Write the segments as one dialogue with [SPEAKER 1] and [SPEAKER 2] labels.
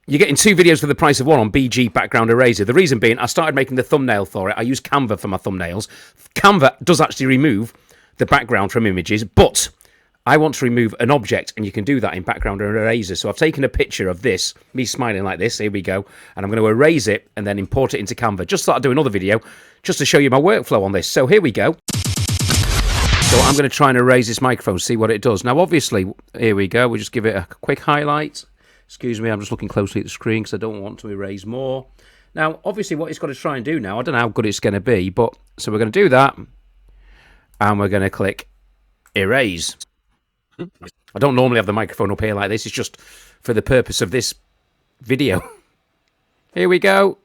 [SPEAKER 1] You're getting 2 videos for the price of one on BG Background Eraser. The reason being, I started making the thumbnail for it. I use Canva for my thumbnails. Canva does actually remove the background from images, but I want to remove an object, and you can do that in Background Eraser. So I've taken a picture of this, me smiling like this. Here we go. And I'm going to erase it and then import it into Canva. Just thought I'd do another video just to show you my workflow on this. So here we go. So I'm going to try and erase this microphone, see what it does. Now, obviously, here we go. We'll just give it a quick highlight. Excuse me, I'm just looking closely at the screen because I don't want to erase more. Now, obviously, what it's got to try and do now, I don't know how good it's going to be, but so we're going to do that, and we're going to click erase. I don't normally have the microphone up here like this. It's just for the purpose of this video. Here we go.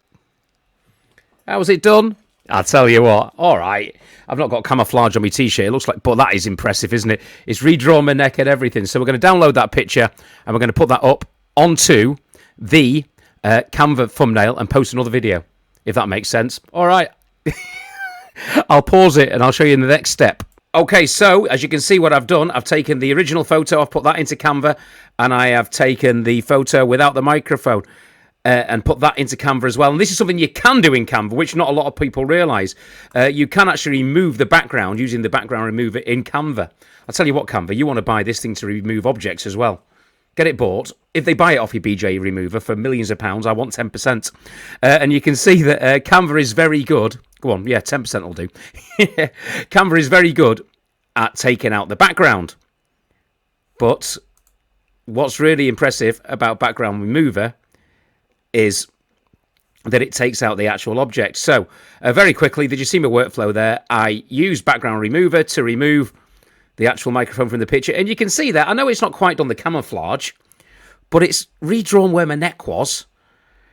[SPEAKER 1] How's it done? I'll tell you what. All right. I've not got camouflage on my t-shirt. It looks like, but that is impressive, isn't it? It's redrawn my neck and everything. So we're going to download that picture, and we're going to put that up onto the Canva thumbnail and post another video, if that makes sense. All right. I'll pause it, and I'll show you in the next step. Okay, so as you can see what I've done, I've taken the original photo, I've put that into Canva, and I have taken the photo without the microphone and put that into Canva as well. And this is something you can do in Canva, which not a lot of people realise. You can actually remove the background using the background remover in Canva. I'll tell you what, Canva, you want to buy this thing to remove objects as well. Get it bought. If they buy it off your BGE remover for millions of pounds, I want 10%. And you can see that Canva is very good. Go on, yeah, 10% will do. Canva is very good at taking out the background. But what's really impressive about background remover is that it takes out the actual object. So very quickly, did you see my workflow there? I use background remover to remove the actual microphone from the picture. And you can see that. I know it's not quite done the camouflage, but it's redrawn where my neck was.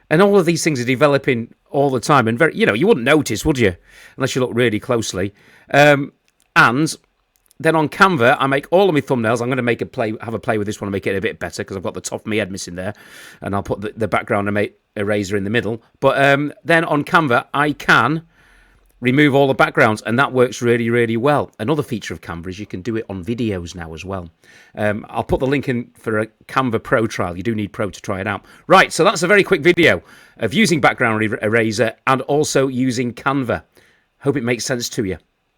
[SPEAKER 1] And all of these things are developing all the time. And very, you wouldn't notice, would you? Unless you look really closely. And then on Canva, I make all of my thumbnails. I'm going to have a play with this one and make it a bit better because I've got the top of my head missing there. And I'll put the background eraser in the middle. But then on Canva, I can remove all the backgrounds, and that works really, really well. Another feature of Canva is you can do it on videos now as well. I'll put the link in for a Canva Pro trial. You do need Pro to try it out. Right, so that's a very quick video of using background eraser and also using Canva. Hope it makes sense to you.